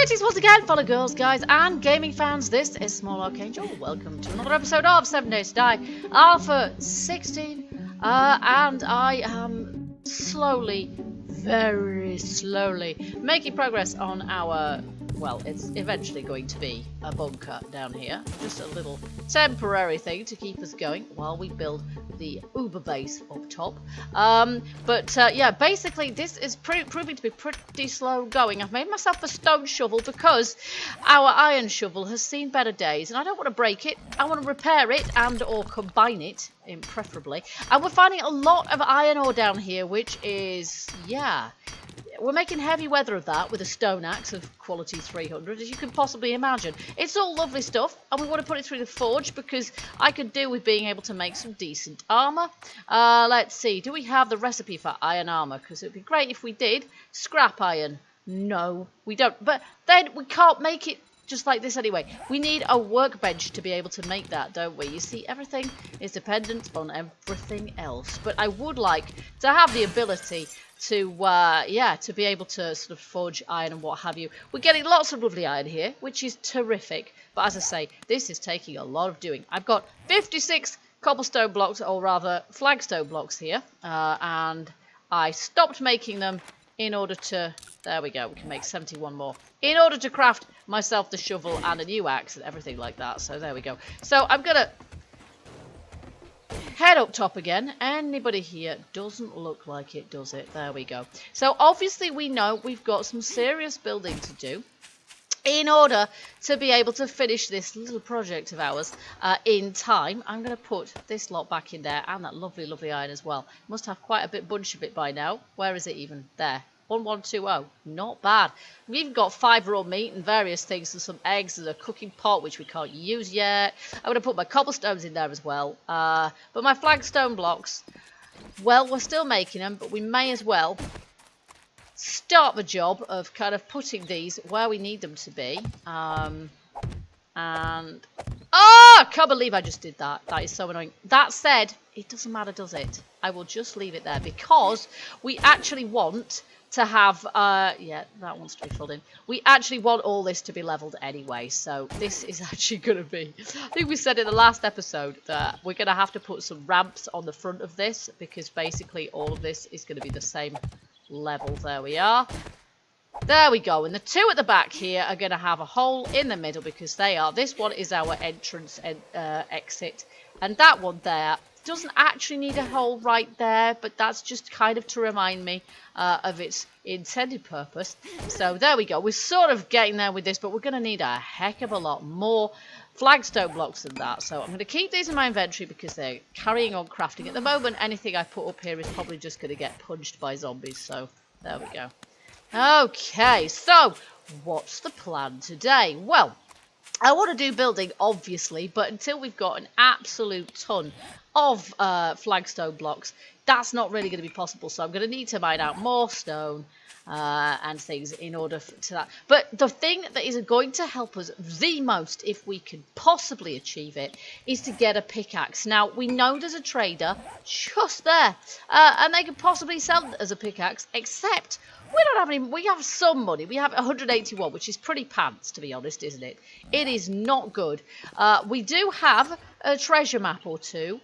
Greetings once again, fellow girls, guys, and gaming fans. This is Small Archangel. Welcome to another episode of 7 Days to Die, Alpha 16. And I am slowly, very slowly, making progress on our, well, it's eventually going to be a bunker down here. Just a little temporary thing to keep us going while we build the Uber base up top. Yeah, basically this is proving to be pretty slow going. I've made myself a stone shovel because our iron shovel has seen better days, and I don't want to break it. I want to repair it and or combine it, preferably. And we're finding a lot of iron ore down here, which is, yeah, we're making heavy weather of that with a stone axe of quality 300, as you can possibly imagine. It's all lovely stuff, and we want to put it through the forge because I could do with being able to make some decent armour. Let's see, do we have the recipe for iron armour? Because it would be great if we did. Scrap iron. No, we don't. But then we can't make it just like this anyway. We need a workbench to be able to make that, don't we? You see, everything is dependent on everything else. But I would like to have the ability to, yeah, to be able to sort of forge iron and what have you. We're getting lots of lovely iron here, which is terrific. But as I say, this is taking a lot of doing. I've got 56 cobblestone blocks, or rather flagstone blocks here. And I stopped making them in order to, there we go, we can make 71 more. In order to craft myself the shovel and a new axe and everything like that. So there we go. So I'm going to head up top again. Anybody here? Doesn't look like it, does it? There we go. So obviously we know we've got some serious building to do in order to be able to finish this little project of ours in time. I'm going to put this lot back in there and that lovely, lovely iron as well. Must have quite a bunch of it by now. Where is it even? There. 1120. Not bad. We've even got 5 raw meat and various things and some eggs and a cooking pot which we can't use yet. I'm going to put my cobblestones in there as well. But my flagstone blocks, well, we're still making them, but we may as well start the job of kind of putting these where we need them to be. And I can't believe I just did that. That is so annoying. That said, it doesn't matter, does it? I will just leave it there because we actually want to have, yeah, that wants to be filled in. We actually want all this to be leveled anyway, so this is actually going to be, I think we said in the last episode that we're going to have to put some ramps on the front of this because basically all of this is going to be the same level. There we are. There we go. And the two at the back here are going to have a hole in the middle because they are, this one is our entrance and exit, and that one there doesn't actually need a hole right there, but that's just kind of to remind me of its intended purpose. So there we go. We're sort of getting there with this, but we're going to need a heck of a lot more flagstone blocks than that. So I'm going to keep these in my inventory because they're carrying on crafting. At the moment, anything I put up here is probably just going to get punched by zombies. So there we go. Okay, so what's the plan today? Well, I want to do building, obviously, but until we've got an absolute ton of flagstone blocks, that's not really going to be possible. So I'm going to need to mine out more stone and things in order to that. But the thing that is going to help us the most, if we can possibly achieve it, is to get a pickaxe. Now, we know there's a trader just there, and they could possibly sell it as a pickaxe, except we don't have any. We have some money. We have 181, which is pretty pants, to be honest, isn't it? It is not good. We do have a treasure map or two.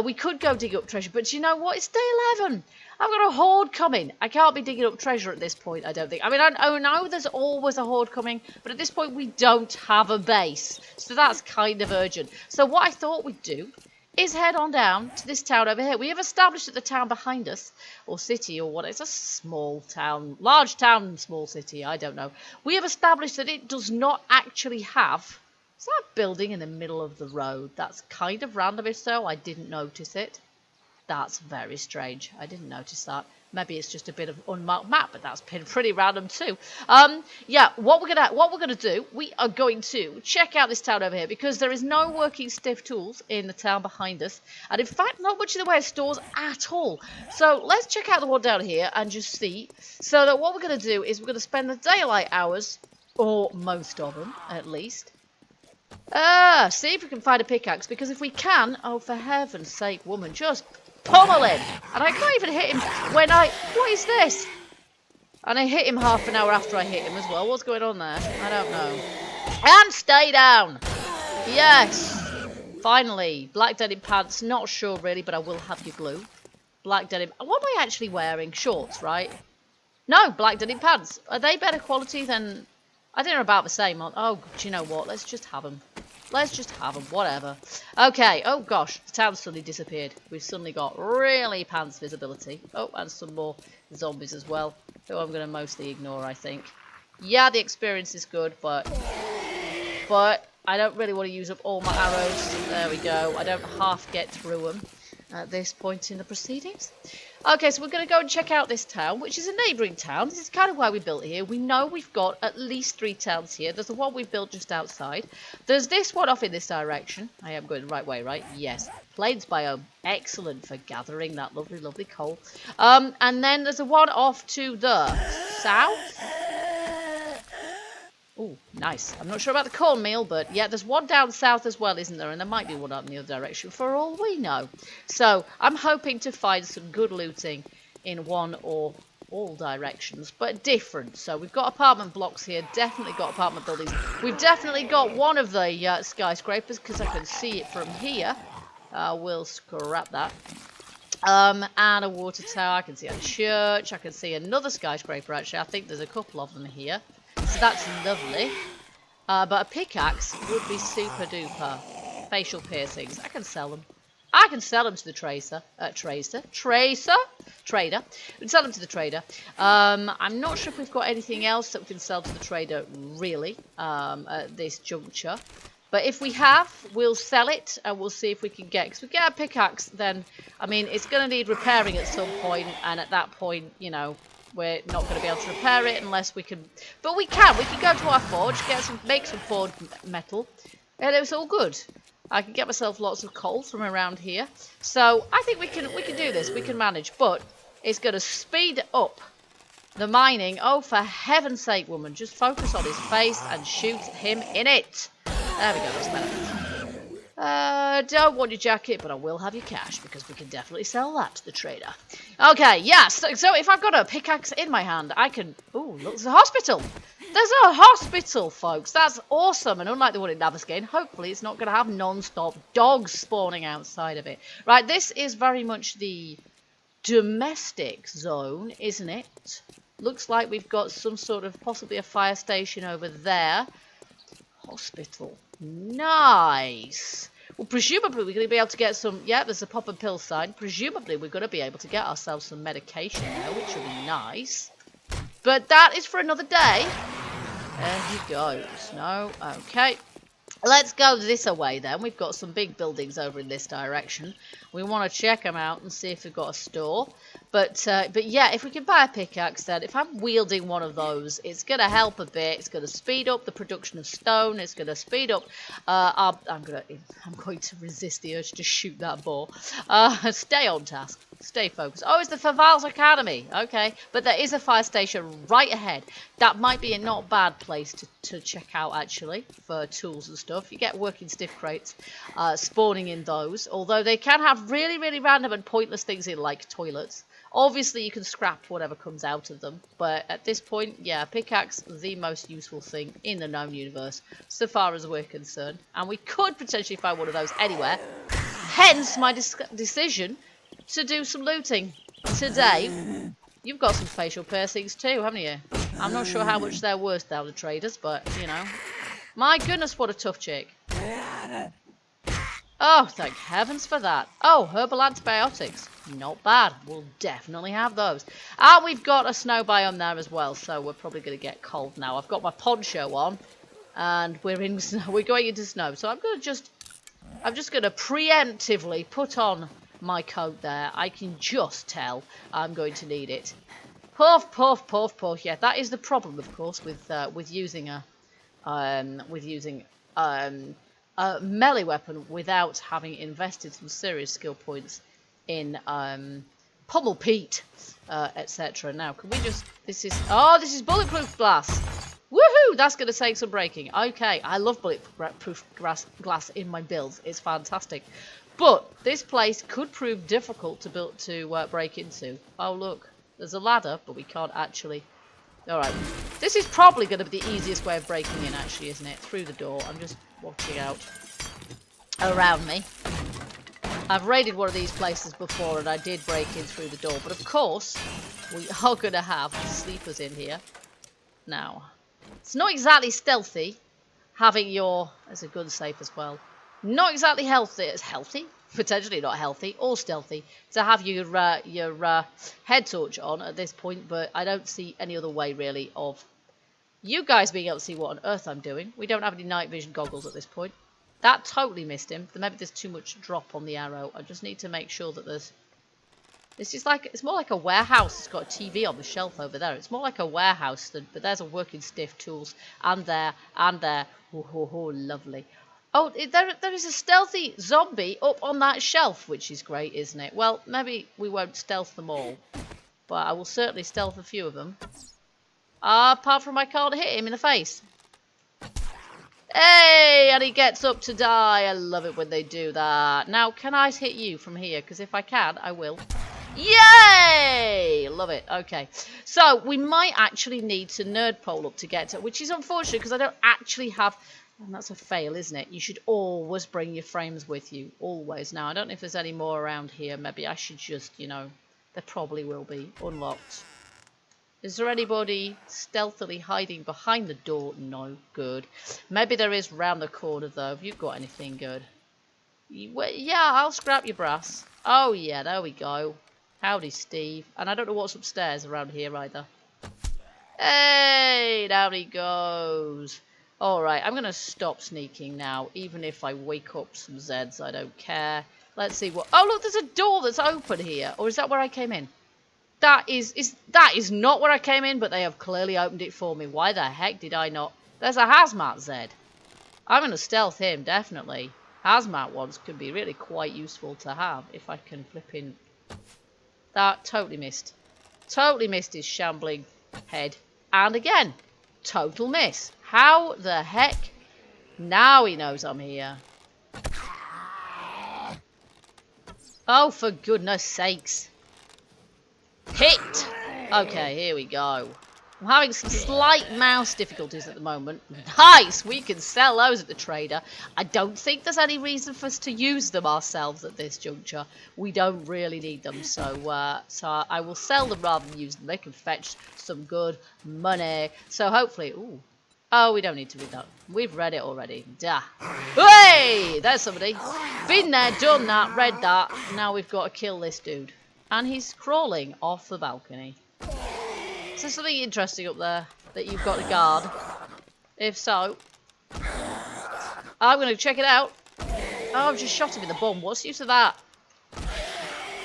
We could go dig up treasure, but you know what? It's day 11. I've got a horde coming. I can't be digging up treasure at this point, I don't think. I mean, I know there's always a horde coming, but at this point we don't have a base. So that's kind of urgent. So what I thought we'd do is head on down to this town over here. We have established that the town behind us, or city, or what, it's a small town, large town, small city, I don't know. We have established that it does not actually have, is that a building in the middle of the road? That's kind of random, if so, I didn't notice it. That's very strange. I didn't notice that. Maybe it's just a bit of unmarked map, but that's pretty random too. Yeah, what we're gonna do, we are going to check out this town over here because there is no working stiff tools in the town behind us, and in fact, not much in the way of stores at all. So let's check out the one down here and just see. So that what we're gonna do is we're gonna spend the daylight hours, or most of them at least. See if we can find a pickaxe, because if we can, oh for heaven's sake, woman, just pummel him. And I can't even hit him when I... What is this? And I hit him half an hour after I hit him as well. What's going on there? I don't know. And stay down! Yes! Finally. Black denim pants. Not sure really, but I will have you blue. Black denim. What am I actually wearing? Shorts, right? No, black denim pants. Are they better quality than... I think they're about the same. Oh, do you know what? Let's just have them. Let's just have them. Whatever. Okay. Oh, gosh. The town suddenly disappeared. We've suddenly got really pants visibility. Oh, and some more zombies as well, who I'm going to mostly ignore, I think. Yeah, the experience is good, but I don't really want to use up all my arrows. There we go. I don't half get through them at this point in the proceedings. Okay, so we're going to go and check out this town, which is a neighbouring town. This is kind of why we built here. We know we've got at least 3 towns here. There's the one we've built just outside. There's this one off in this direction. I am going the right way, right? Yes. Plains biome. Excellent for gathering that lovely, lovely coal. And then there's the one off to the south. Oh, nice. I'm not sure about the cornmeal, but yeah, there's one down south as well, isn't there? And there might be one up in the other direction, for all we know. So, I'm hoping to find some good looting in one or all directions, but different. So, we've got apartment blocks here, definitely got apartment buildings. We've definitely got one of the skyscrapers, because I can see it from here. We'll scrap that. And a water tower. I can see a church. I can see another skyscraper, actually. I think there's a couple of them here. So that's lovely. But a pickaxe would be super duper. Facial piercings. I can sell them. I can sell them to the trader. Trader. We can sell them to the trader. I'm not sure if we've got anything else that we can sell to the trader, really, at this juncture. But if we have, we'll sell it and we'll see if we can get... Because if we get a pickaxe, then, I mean, it's going to need repairing at some point. And at that point, you know, we're not going to be able to repair it unless we can... But we can. We can go to our forge, make some forged metal. And it was all good. I can get myself lots of coal from around here. So I think we can do this. We can manage. But it's going to speed up the mining. Oh, for heaven's sake, woman. Just focus on his face and shoot him in it. There we go. That's better. Don't want your jacket, but I will have your cash because we can definitely sell that to the trader. Okay, yes. So if I've got a pickaxe in my hand, I can... Ooh, look, there's a hospital. There's a hospital, folks. That's awesome. And unlike the one in Naviscane, hopefully it's not going to have non-stop dogs spawning outside of it. Right, this is very much the domestic zone, isn't it? Looks like we've got some sort of possibly a fire station over there. Hospital. Nice. Well, presumably we're going to be able to get some... Yeah, there's a pop and pill sign. Presumably we're going to be able to get ourselves some medication there, which will be nice. But that is for another day. There he goes. No, okay. Let's go this way then. We've got some big buildings over in this direction. We want to check them out and see if we've got a store. But yeah, if we can buy a pickaxe then, if I'm wielding one of those, it's going to help a bit. It's going to speed up the production of stone. It's going to speed up... I'm going to resist the urge to shoot that ball. Stay on task. Stay focused. Oh, it's the Faval's Academy. Okay. But there is a fire station right ahead. That might be a not bad place to check out, actually, for tools and stuff. You get working stiff crates spawning in those. Although they can have really, really random and pointless things in, like toilets. Obviously, you can scrap whatever comes out of them. But at this point, yeah, pickaxe, the most useful thing in the known universe, so far as we're concerned. And we could potentially find one of those anywhere. Hence, my decision to do some looting today. You've got some facial piercings too, haven't you? I'm not sure how much they're worth down the traders, but, you know. My goodness, what a tough chick. Oh, thank heavens for that. Oh, herbal antibiotics. Not bad. We'll definitely have those. And we've got a snow biome there as well, so we're probably going to get cold now. I've got my poncho on, and we're going into snow. So I'm just going to preemptively put on my coat there. I can just tell I'm going to need it. Puff, puff, puff, puff. Yeah, that is the problem, of course, with using a melee weapon without having invested some serious skill points in pummel Pete, etc. Now, can we just... This is bulletproof glass. Woohoo! That's going to take some breaking. Okay, I love bulletproof glass in my builds. It's fantastic. But this place could prove difficult to break into. Oh, look. There's a ladder, but we can't actually Alright. This is probably going to be the easiest way of breaking in, actually, isn't it? Through the door. I'm just watching out around me. I've raided one of these places before and I did break in through the door. But of course, we are going to have sleepers in here. Now, it's not exactly stealthy having your... There's a gun safe as well. Not exactly healthy. It's healthy. Potentially not healthy or stealthy to have your head torch on at this point. But I don't see any other way, really, of you guys being able to see what on earth I'm doing. We don't have any night vision goggles at this point. That totally missed him. Maybe there's too much drop on the arrow. I just need to make sure that there's... This is like... It's more like a warehouse. It's got a TV on the shelf over there. It's more like a warehouse. But there's a working stiff tools. And there. And there. Oh, lovely. Oh, there is a stealthy zombie up on that shelf, which is great, isn't it? Well, maybe we won't stealth them all. But I will certainly stealth a few of them. Apart from I can't hit him in the face. Hey, and he gets up to die. I love it when they do that. Now, can I hit you from here? Because if I can, I will. Yay! Love it. Okay. So, we might actually need to nerd pole up to get to it, which is unfortunate because I don't actually have... And that's a fail, isn't it? You should always bring your frames with you. Always. Now, I don't know if there's any more around here. Maybe I should just, you know... There probably will be. Unlocked. Is there anybody stealthily hiding behind the door? No. Good. Maybe there is round the corner, though. Have you got anything good? Yeah, I'll scrap your brass. Oh, yeah. There we go. Howdy, Steve. And I don't know what's upstairs around here, either. Hey! Down he goes. Alright, I'm going to stop sneaking now. Even if I wake up some Zeds, I don't care. Let's see what... Oh, look, there's a door that's open here. Or is that where I came in? That is not where I came in, but they have clearly opened it for me. Why the heck did I not? There's a hazmat Zed. I'm going to stealth him, definitely. Hazmat ones can be really quite useful to have if I can flip in. That totally missed. Totally missed his shambling head. And again, total miss. How the heck? Now he knows I'm here. Oh, for goodness sakes. Hit! Okay, here we go. I'm having some slight mouse difficulties at the moment. Nice! We can sell those at the trader. I don't think there's any reason for us to use them ourselves at this juncture. We don't really need them, so I will sell them rather than use them. They can fetch some good money. So hopefully... Ooh. Oh, we don't need to read that. We've read it already. Duh. Hey! There's somebody. Been there, done that, read that. Now we've got to kill this dude. And he's crawling off the balcony. Is there something interesting up there that you've got to guard? If so, I'm going to check it out. Oh, I've just shot him in the bum. What's the use of that?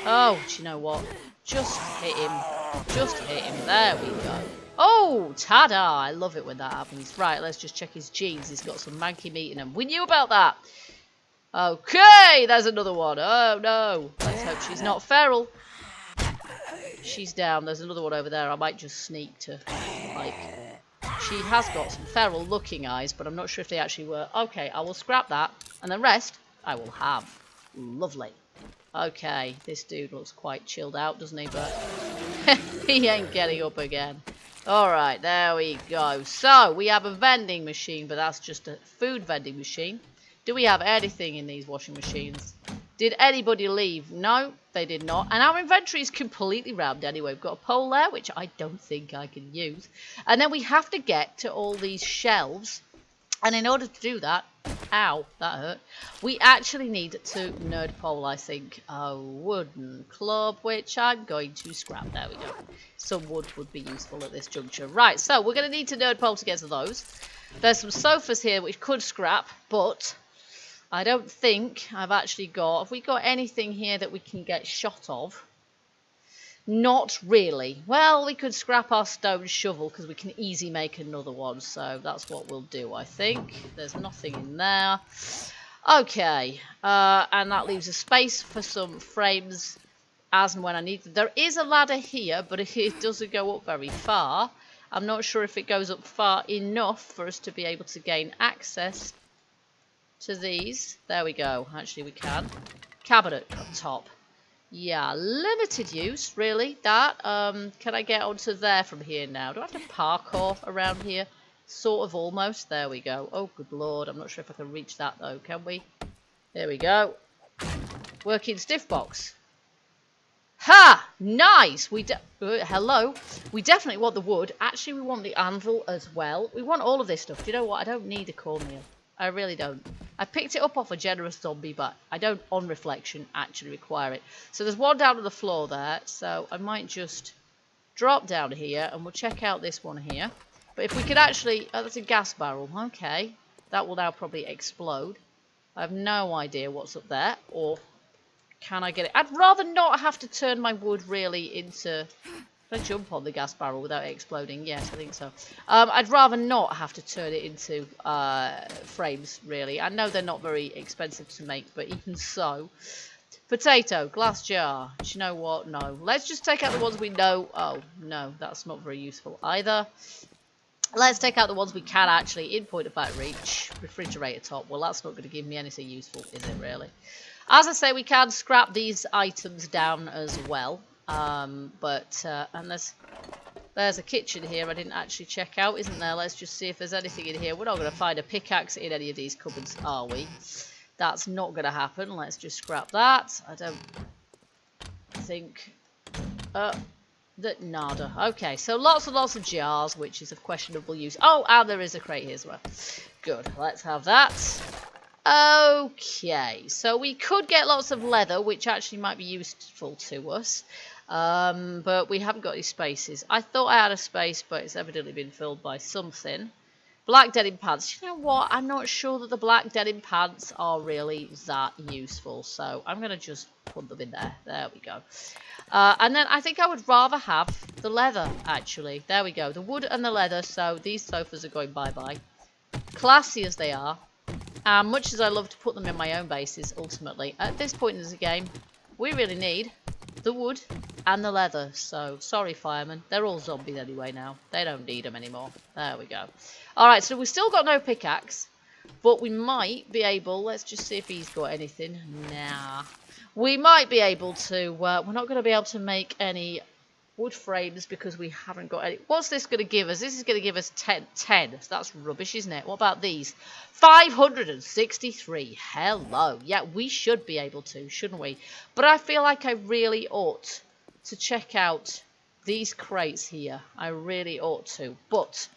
Oh, do you know what? Just hit him. Just hit him. There we go. Oh, ta-da! I love it when that happens. Right, let's just check his jeans. He's got some manky meat in him. We knew about that. Okay, there's another one. Oh, no. Let's hope she's not feral. She's down. There's another one over there. I might just sneak to, like... She has got some feral looking eyes, but I'm not sure if they actually were. Okay, I will scrap that. And the rest, I will have. Lovely. Okay, this dude looks quite chilled out, doesn't he? But he ain't getting up again. Alright, there we go. So, we have a vending machine, but that's just a food vending machine. Do we have anything in these washing machines? Did anybody leave? No, they did not. And our inventory is completely rammed anyway. We've got a pole there, which I don't think I can use. And then we have to get to all these shelves. And in order to do that, ow, that hurt. We actually need to nerd pole, I think, a wooden club, which I'm going to scrap. There we go. Some wood would be useful at this juncture. Right, so we're going to need to nerd pole to get to those. There's some sofas here which could scrap, but... I don't think I've actually got... Have we got anything here that we can get shot of? Not really. Well, we could scrap our stone shovel because we can easily make another one. So that's what we'll do, I think. There's nothing in there. Okay. And that leaves a space for some frames as and when I need them. There is a ladder here, but it doesn't go up very far. I'm not sure if it goes up far enough for us to be able to gain access to these. There we go. Actually, we can. Cabinet up top. Yeah, limited use, really, that. Can I get onto there from here now? Do I have to parkour around here? Sort of, almost. There we go. Oh, good lord. I'm not sure if I can reach that, though. Can we? There we go. Working stiff box. Ha! Nice! Hello. We definitely want the wood. Actually, we want the anvil as well. We want all of this stuff. Do you know what? I don't need a cornmeal. I really don't. I picked it up off a generous zombie, but I don't, on reflection, actually require it. So there's one down on the floor there, so I might just drop down here, and we'll check out this one here. But if we could actually... Oh, that's a gas barrel. Okay. That will now probably explode. I have no idea what's up there, or can I get it? I'd rather not have to turn my wood really into... Can I jump on the gas barrel without it exploding? Yes, I think so. I'd rather not have to turn it into frames, really. I know they're not very expensive to make, but even so. Potato, glass jar. Do you know what? No. Let's just take out the ones we know. Oh, no, that's not very useful either. Let's take out the ones we can actually, in point of fact reach. Refrigerator top. Well, that's not going to give me anything useful, is it really? As I say, we can scrap these items down as well. And there's a kitchen here I didn't actually check out, isn't there? Let's just see if there's anything in here. We're not going to find a pickaxe in any of these cupboards, are we? That's not going to happen. Let's just scrap that. I don't think... that nada. Okay, so lots and lots of jars, which is of questionable use. Oh, and there is a crate here as well. Good, let's have that. Okay, so we could get lots of leather, which actually might be useful to us. But we haven't got any spaces. I thought I had a space, but it's evidently been filled by something. Black denim pants. You know what? I'm not sure that the black denim pants are really that useful. So I'm going to just put them in there. There we go. And then I think I would rather have the leather, actually. There we go. The wood and the leather. So these sofas are going bye-bye. Classy as they are. And much as I love to put them in my own bases, ultimately, at this point in the game, we really need the wood and the leather. So, sorry, firemen. They're all zombies anyway now. They don't need them anymore. There we go. Alright, so we've still got no pickaxe. But we might be able... Let's just see if he's got anything. Nah. We might be able to... we're not going to be able to make any wood frames because we haven't got any... What's this going to give us? This is going to give us 10. So that's rubbish, isn't it? What about these? 563. Hello. Yeah, we should be able to, shouldn't we? But I feel like I really ought to check out these crates here. I really ought to. But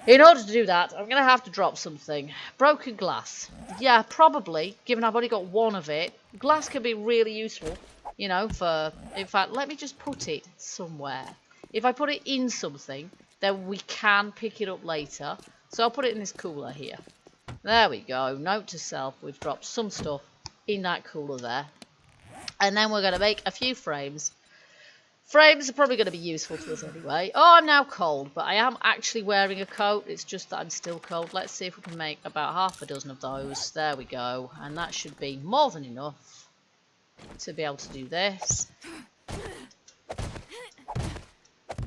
in order to do that, I'm going to have to drop something. Broken glass. Yeah, probably, given I've only got one of it. Glass can be really useful, you know, for... In fact, let me just put it somewhere. If I put it in something, then we can pick it up later. So I'll put it in this cooler here. There we go. Note to self, we've dropped some stuff in that cooler there. And then we're going to make a few frames. Frames are probably going to be useful to us anyway. Oh, I'm now cold, but I am actually wearing a coat. It's just that I'm still cold. Let's see if we can make about half a dozen of those. There we go. And that should be more than enough to be able to do this.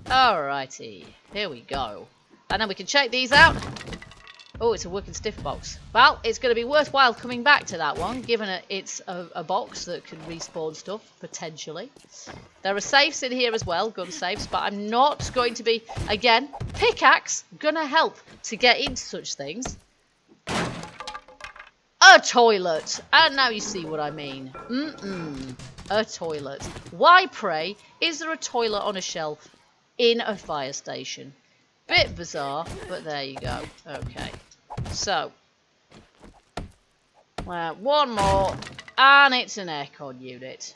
Alrighty. Here we go. And then we can check these out. Oh, it's a working stiff box. Well, it's going to be worthwhile coming back to that one, given it's a box that can respawn stuff, potentially. There are safes in here as well, gun safes, but I'm not going to be, again, pickaxe, gonna help to get into such things. A toilet! And now you see what I mean. A toilet. Why, pray, is there a toilet on a shelf in a fire station? Bit bizarre, but there you go. Okay. So, one more, and it's an aircon unit.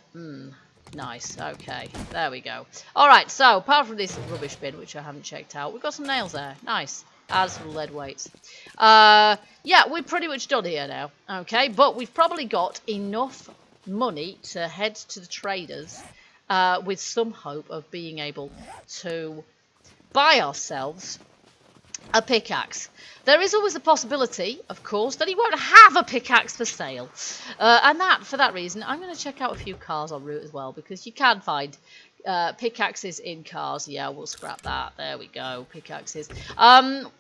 Nice. Okay, there we go. Alright, so, apart from this rubbish bin, which I haven't checked out, we've got some nails there. Nice. Add some lead weights. Yeah, we're pretty much done here now. Okay, but we've probably got enough money to head to the traders with some hope of being able to buy ourselves a pickaxe. There is always a possibility, of course, that he won't have a pickaxe for sale. And for that reason, I'm going to check out a few cars en route as well, because you can find Pickaxes in cars. Yeah, we'll scrap that. There we go. Pickaxes.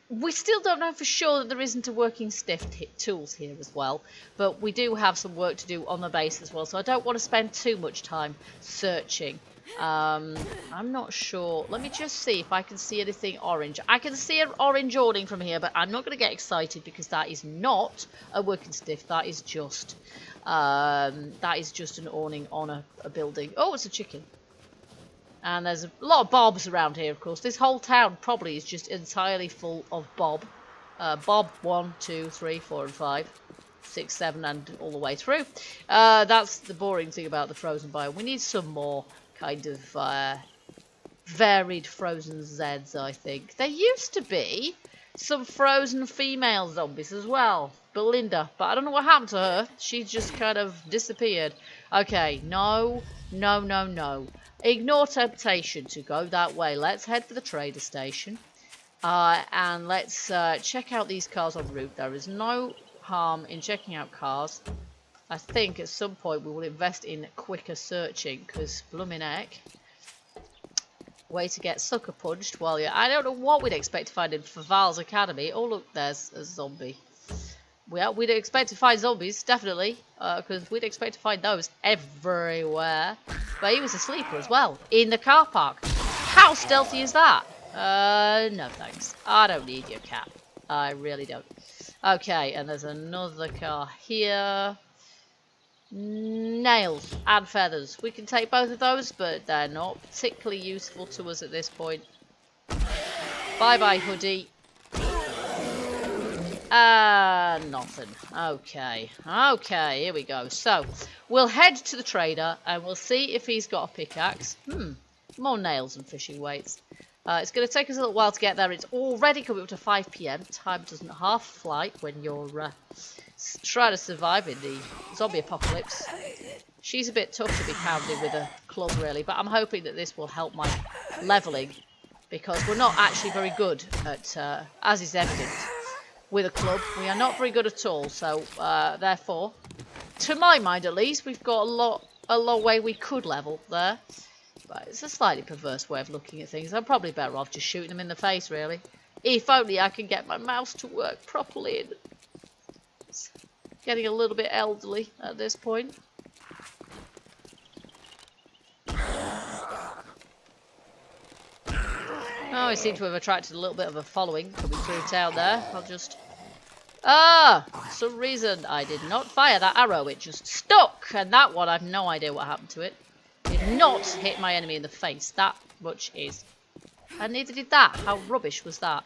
We still don't know for sure that there isn't a working stiff tools here as well. But we do have some work to do on the base as well. So I don't want to spend too much time searching. I'm not sure. Let me just see if I can see anything orange. I can see an orange awning from here, but I'm not going to get excited because that is not a working stiff. That is just an awning on a building. Oh, it's a chicken. And there's a lot of bobs around here, of course. This whole town probably is just entirely full of bob. Bob 1, 2, 3, 4, and 5. 6, 7, and all the way through. That's the boring thing about the frozen biome. We need some more kind of varied frozen Zeds, I think. There used to be some frozen female zombies as well. Belinda, but I don't know what happened to her. She just kind of disappeared. Okay, no. Ignore temptation to go that way. Let's head for the trader station. And let's check out these cars en route. There is no harm in checking out cars. I think at some point we will invest in quicker searching, because blooming heck. Way to get sucker punched while you're... I don't know what we'd expect to find in Faval's Academy. Oh look, there's a zombie. Well, we'd expect to find zombies, definitely, because we'd expect to find those everywhere. But he was a sleeper as well, in the car park. How stealthy is that? No thanks. I don't need your cat. I really don't. Okay, and there's another car here. Nails and feathers. We can take both of those, but they're not particularly useful to us at this point. Bye-bye, hoodie. Nothing. Okay, here we go. So, we'll head to the trader and we'll see if he's got a pickaxe. More nails and fishing weights. It's going to take us a little while to get there. It's already coming up to 5 PM. Time doesn't half fly when you're trying to survive in the zombie apocalypse. She's a bit tough to be pounded with a club, really, but I'm hoping that this will help my levelling, because we're not actually very good at, as is evident, with a club. We are not very good at all, so therefore, to my mind at least, we've got a long way we could level there. But it's a slightly perverse way of looking at things. I'm probably better off just shooting them in the face, really. If only I can get my mouse to work properly. It's getting a little bit elderly at this point. Oh, I seem to have attracted a little bit of a following coming through town there. I'll just... for some reason I did not fire that arrow. It just stuck. And that one, I have no idea what happened to it. Did not hit my enemy in the face. That much is. And neither did that. How rubbish was that?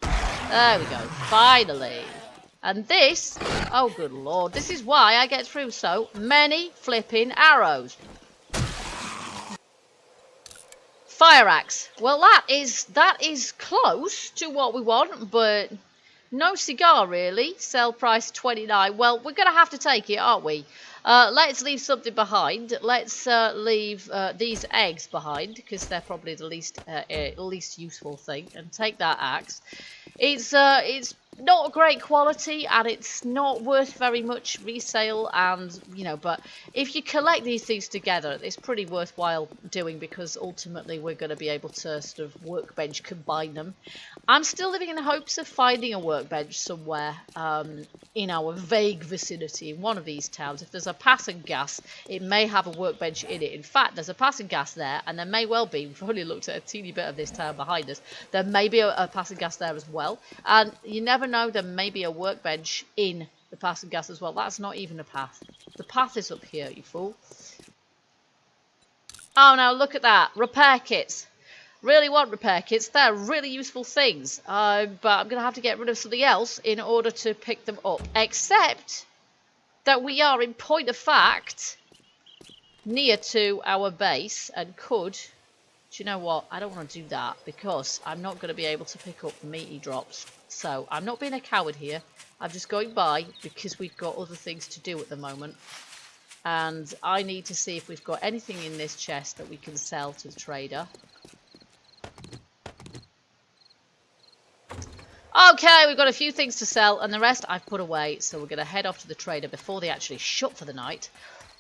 There we go. Finally. And this... Oh, good lord. This is why I get through so many flipping arrows. Fire axe. Well, that is close to what we want, but no cigar, really. Sell price 29. Well, we're going to have to take it, aren't we? Let's leave something behind. Let's leave these eggs behind, because they're probably the least useful thing. And take that axe. It's not great quality, and it's not worth very much resale, and but if you collect these things together, it's pretty worthwhile doing, because ultimately we're going to be able to sort of workbench combine them. I'm still living in the hopes of finding a workbench somewhere in our vague vicinity in one of these towns. If there's a pass and gas, it may have a workbench in it. In fact, there's a pass and gas there, and there may well be, we've only looked at a teeny bit of this town behind us, there may be a pass and gas there as well, and you never know, there may be a workbench in the pass and gas as well. That's not even a path. The path is up here, you fool. Oh, now look at that. Repair kits. Really want repair kits. They're really useful things. But I'm going to have to get rid of something else in order to pick them up. Except that we are, in point of fact, near to our base and could... Do you know what? I don't want to do that, because I'm not going to be able to pick up meaty drops. So I'm not being a coward here. I'm just going by because we've got other things to do at the moment. And I need to see if we've got anything in this chest that we can sell to the trader. Okay, we've got a few things to sell, and the rest I've put away. So we're going to head off to the trader before they actually shut for the night.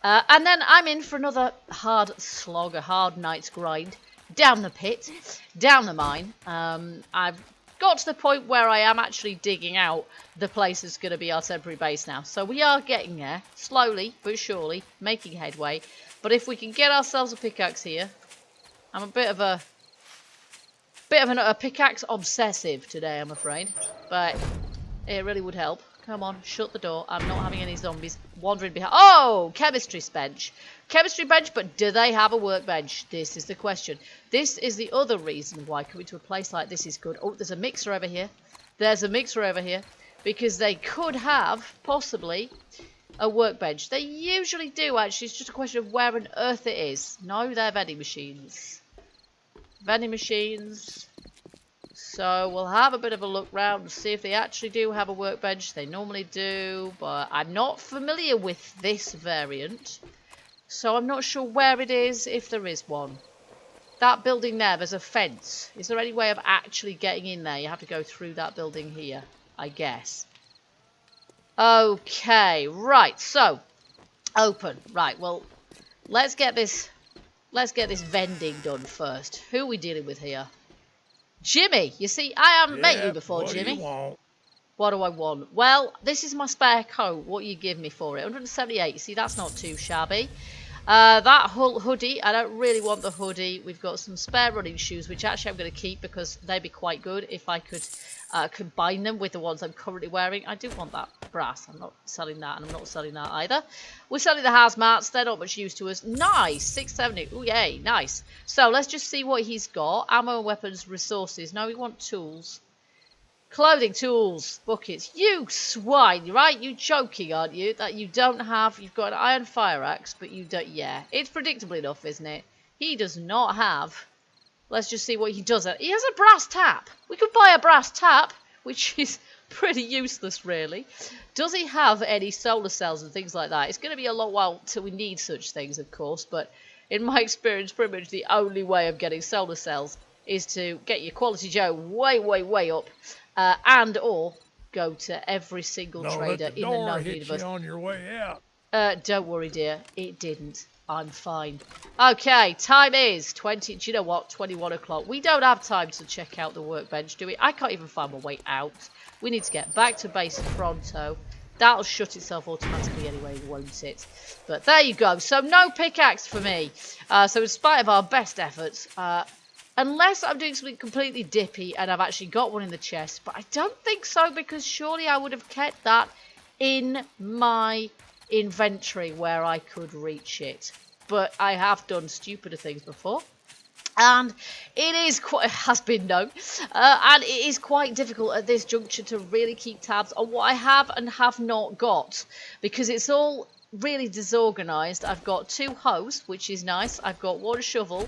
And then I'm in for another hard slog, a hard night's grind. Down the pit, down the mine. I've got to the point where I am actually digging out the place that's going to be our temporary base now. So we are getting there, slowly but surely, making headway. But if we can get ourselves a pickaxe here, I'm a bit of a pickaxe obsessive today, I'm afraid. But it really would help. Come on, shut the door. I'm not having any zombies wandering behind. Oh, chemistry bench. Chemistry bench, but do they have a workbench? This is the question. This is the other reason why coming to a place like this is good. Oh, there's a mixer over here. There's a mixer over here. Because they could have, possibly, a workbench. They usually do, actually. It's just a question of where on earth it is. No, they're vending machines. Vending machines. So we'll have a bit of a look round and see if they actually do have a workbench. They normally do, but I'm not familiar with this variant. So I'm not sure where it is, if there is one. That building there's a fence. Is there any way of actually getting in there? You have to go through that building here, I guess. Okay, right, so open. Right, well, let's get this vending done first. Who are we dealing with here? Jimmy, you see, I haven't met you before, Jimmy. What do you want? What do I want? Well, this is my spare coat. What you give me for it? 178. You see, that's not too shabby. That hoodie, I don't really want the hoodie. We've got some spare running shoes, which actually I'm going to keep because they'd be quite good if I could combine them with the ones I'm currently wearing. I do want that brass. I'm not selling that, and I'm not selling that either. We're selling the hazmats. They're not much use to us. Nice. 670. Ooh, yay. Nice. So let's just see what he's got. Ammo, weapons, resources. No, we want tools. Clothing, tools, buckets. You swine, right? You joking, aren't you? That you don't have... You've got an iron fire axe, but you don't... Yeah, it's predictable enough, isn't it? He does not have... Let's just see what he does. He has a brass tap. We could buy a brass tap, which is pretty useless, really. Does he have any solar cells and things like that? It's going to be a long while till we need such things, of course, but in my experience, pretty much the only way of getting solar cells is to get your Quality Joe way, way, way up, and or go to every single trader in the known universe. You on your way out. Don't worry, dear. It didn't. I'm fine. Okay, time is 20... Do you know what? 21 o'clock. We don't have time to check out the workbench, do we? I can't even find my way out. We need to get back to base pronto. That'll shut itself automatically anyway, won't it? But there you go. So no pickaxe for me. So in spite of our best efforts... unless I'm doing something completely dippy and I've actually got one in the chest. But I don't think so, because surely I would have kept that in my inventory where I could reach it. But I have done stupider things before. And it is quite, has been known, and it is quite difficult at this juncture to really keep tabs on what I have and have not got. Because it's all really disorganised. I've got 2 hoes, which is nice. I've got 1 shovel.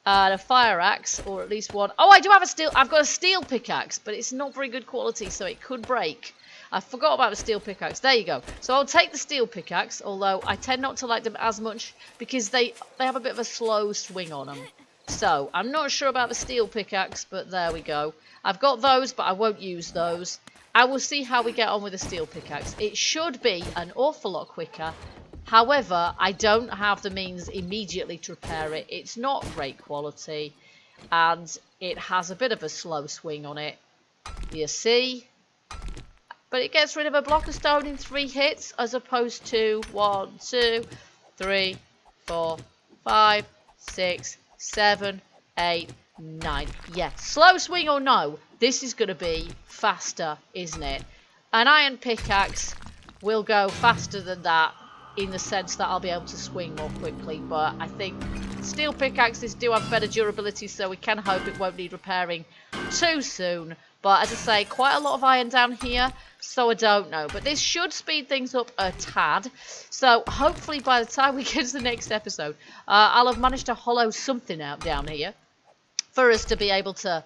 And a fire axe, or at least 1. Oh, I do have a steel. I've got a steel pickaxe, but it's not very good quality, so it could break. I forgot about the steel pickaxe. There you go. So I'll take the steel pickaxe, although I tend not to like them as much because they have a bit of a slow swing on them. So I'm not sure about the steel pickaxe, but there we go. I've got those, but I won't use those. I will see how we get on with the steel pickaxe. It should be an awful lot quicker. However, I don't have the means immediately to repair it. It's not great quality, and it has a bit of a slow swing on it. You see? But it gets rid of a block of stone in 3 hits, as opposed to 1, 2, 3, 4, 5, 6, 7, 8, 9. Yeah, slow swing or no, this is going to be faster, isn't it? An iron pickaxe will go faster than that, in the sense that I'll be able to swing more quickly, but I think steel pickaxes do have better durability, so we can hope it won't need repairing too soon. But as I say, quite a lot of iron down here, so I don't know. But this should speed things up a tad, so hopefully by the time we get to the next episode, I'll have managed to hollow something out down here for us to be able to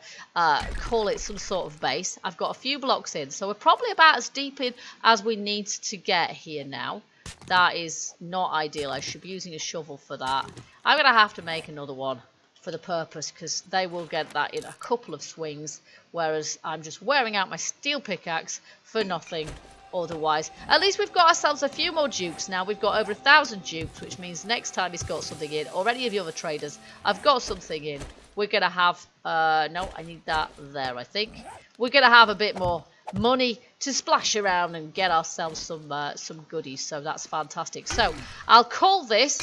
call it some sort of base. I've got a few blocks in, so we're probably about as deep in as we need to get here now. That is not ideal. I should be using a shovel for that. I'm going to have to make another one for the purpose, because they will get that in a couple of swings, whereas I'm just wearing out my steel pickaxe for nothing otherwise. At least we've got ourselves a few more dukes now. We've got over 1,000 dukes, which means next time he's got something in, or any of the other traders have got something in, we're going to have... no, I need that there, I think. We're going to have a bit more money to splash around and get ourselves some goodies. So that's fantastic. So I'll call this...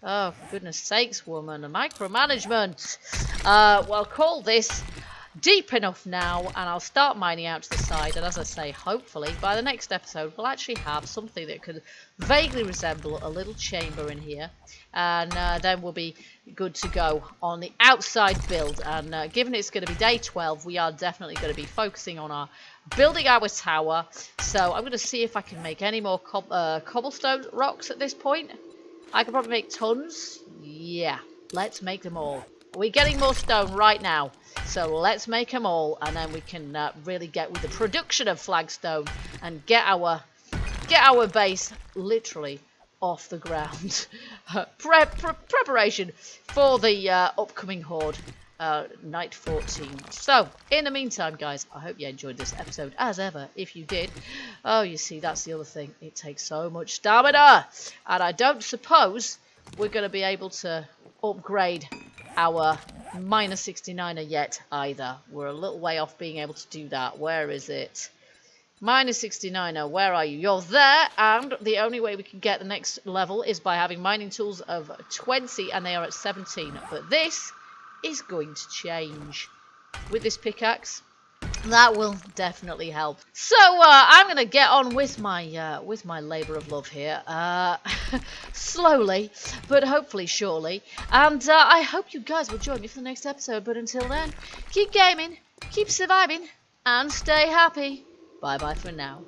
Oh, for goodness sakes, woman. A micromanagement. Well, I'll call this deep enough now, and I'll start mining out to the side. And as I say, hopefully, by the next episode, we'll actually have something that could vaguely resemble a little chamber in here. And then we'll be good to go on the outside build. And given it's going to be day 12, we are definitely going to be focusing on building our tower. So I'm going to see if I can make any more cobblestone rocks at this point. I could probably make tons. Yeah, let's make them all. We're getting more stone right now, so let's make them all, and then we can really get with the production of flagstone and get our base literally off the ground. Preparation for the upcoming horde. Night 14. So, in the meantime, guys, I hope you enjoyed this episode as ever. If you did, oh, you see, that's the other thing. It takes so much stamina. And I don't suppose we're going to be able to upgrade our -69er yet either. We're a little way off being able to do that. Where is it? -69er, where are you? You're there, and the only way we can get the next level is by having mining tools of 20, and they are at 17. But this is going to change with this pickaxe. That will definitely help. So I'm going to get on with my labour of love here, slowly, but hopefully surely. And I hope you guys will join me for the next episode. But until then, keep gaming, keep surviving, and stay happy. Bye bye for now.